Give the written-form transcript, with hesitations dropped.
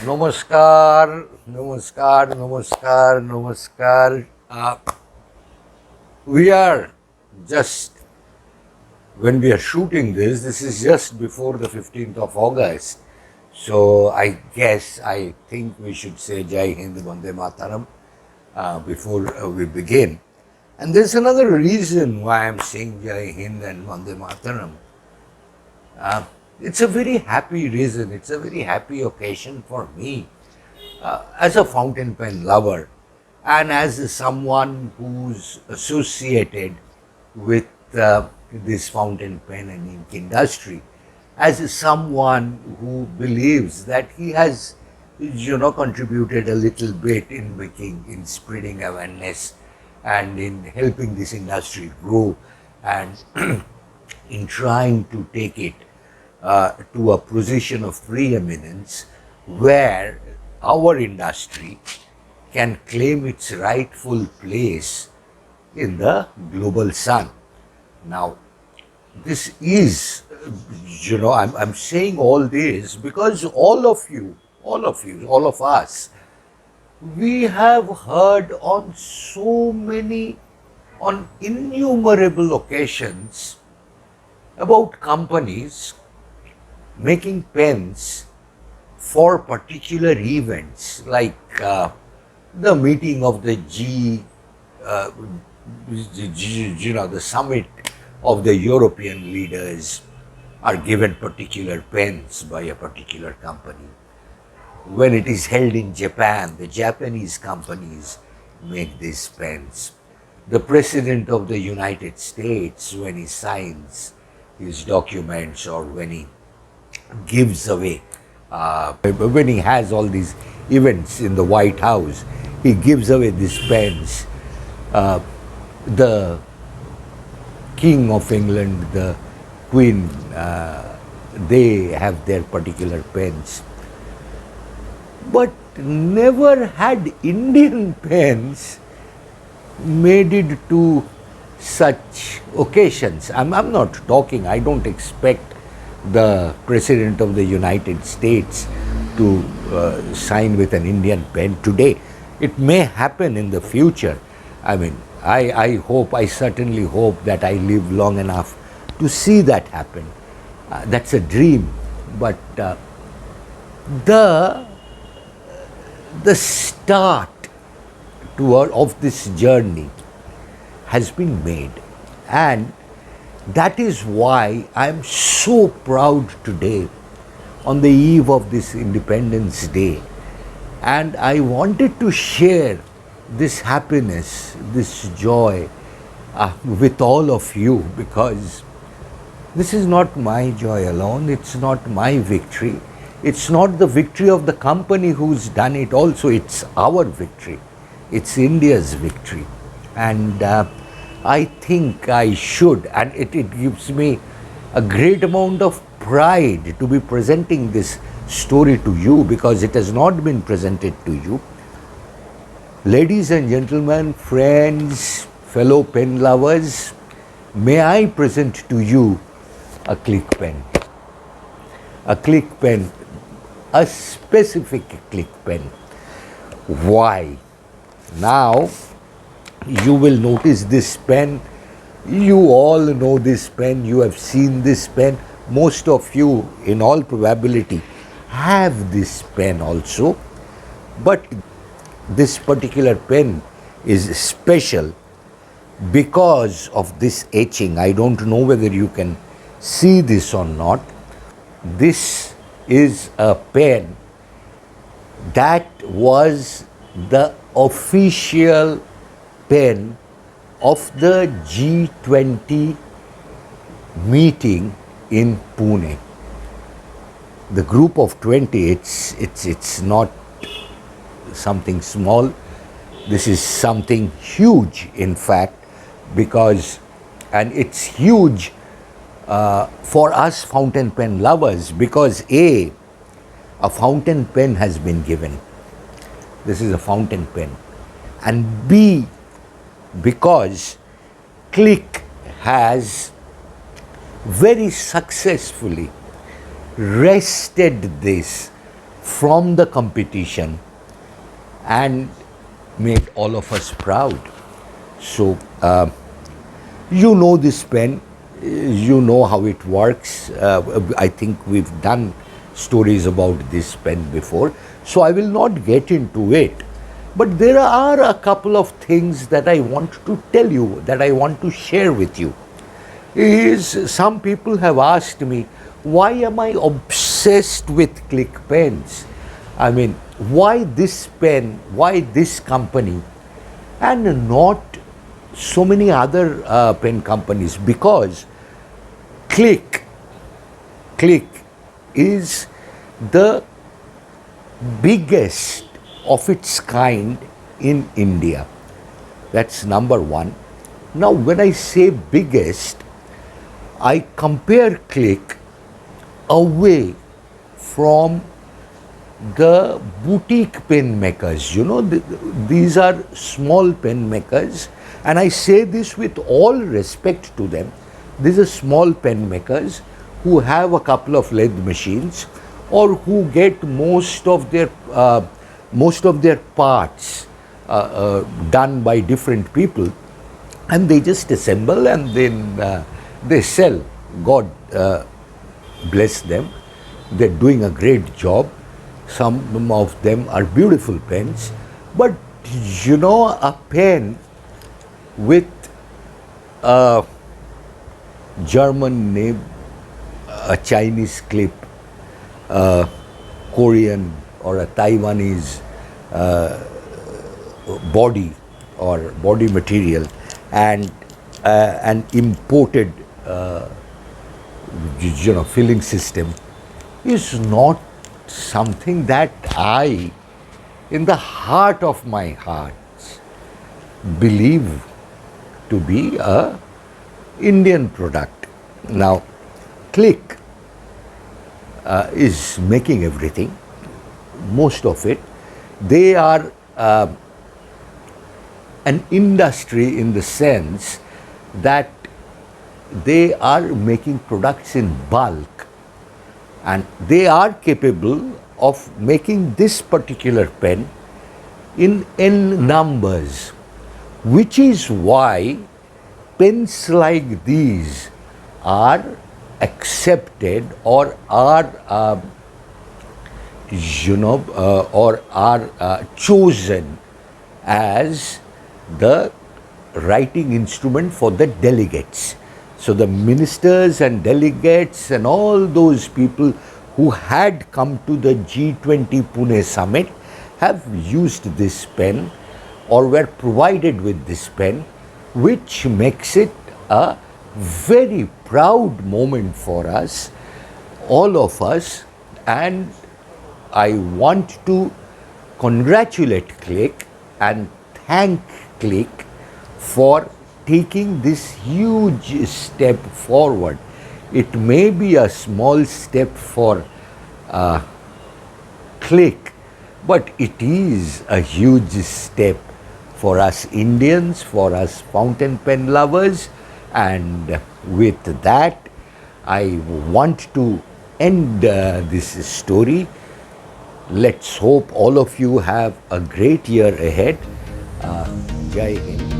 Namaskar, namaskar, namaskar, namaskar. We are just, when we are shooting this is just before the 15th of August. So I think we should say Jai Hind Vande Mataram before we begin. And there's another reason why I'm saying Jai Hind and Vande Mataram. It's a very happy reason, it's a very happy occasion for me as a fountain pen lover and as someone who's associated with this fountain pen and ink industry, as someone who believes that he has, contributed a little bit in in spreading awareness and in helping this industry grow and in trying to take it to a position of preeminence where our industry can claim its rightful place in the global sun. Now, this is, I'm saying all this because all of us, we have heard on innumerable occasions about companies making pens for particular events like the meeting of the the summit of the European leaders are given particular pens by a particular company. When it is held in Japan, the Japanese companies make these pens. The President of the United States, when he signs his documents or when he gives away, when he has all these events in the White House, he gives away these pens. The King of England, the Queen, they have their particular pens. But never had Indian pens made it to such occasions. I'm not talking, I don't expect the President of the United States to sign with an Indian pen today. It may happen in the future. I mean, I certainly hope that I live long enough to see that happen. That's a dream. But the start of this journey has been made, and that is why I am so proud today on the eve of this Independence Day, and I wanted to share this happiness, this joy with all of you, because this is not my joy alone, it's not my victory, it's not the victory of the company who's done it also, it's our victory, it's India's victory. And I think I should, and it gives me a great amount of pride to be presenting this story to you, because it has not been presented to you. Ladies and gentlemen, friends, fellow pen lovers, may I present to you a Click pen. A Click pen, a specific Click pen. Why? Now, you will notice this pen. You all know this pen, you have seen this pen. Most of you, in all probability, have this pen also. But this particular pen is special because of this etching. I don't know whether you can see this or not. This is a pen that was the official pen of the G20 meeting in Pune. The group of 20, it's not something small. This is something huge, in fact, because, and it's huge for us fountain pen lovers, because A, fountain pen has been given. This is a fountain pen. And B, because Click has very successfully wrested this from the competition and made all of us proud. So, you know this pen, you know how it works. I think we've done stories about this pen before, so I will not get into it. But there are a couple of things that I want to tell you, that I want to share with you. Is some people have asked me, why am I obsessed with Click pens? I mean, why this pen, why this company, and not so many other pen companies? Because Click is the biggest of its kind in India. That's number one. Now, when I say biggest, I compare Click away from the boutique pen makers. You know, these are small pen makers, and I say this with all respect to them. These are small pen makers who have a couple of lathe machines, or who get most of their parts done by different people, and they just assemble and then they sell. God bless them. They're doing a great job. Some of them are beautiful pens, but you know, a pen with a German name, a Chinese clip, a Korean or a Taiwanese body or body material, and an imported filling system is not something that I, in the heart of my heart, believe to be a Indian product. Now, Click is making everything, most of it. They are an industry in the sense that they are making products in bulk, and they are capable of making this particular pen in n numbers, which is why pens like these are accepted or are chosen as the writing instrument for the delegates. So the ministers and delegates and all those people who had come to the G20 Pune summit have used this pen or were provided with this pen, which makes it a very proud moment for us, all of us. And I want to congratulate Click and thank Click for taking this huge step forward. It may be a small step for Click, but it is a huge step for us Indians, for us fountain pen lovers. And with that, I want to end this story. Let's hope all of you have a great year ahead. Jai Hind.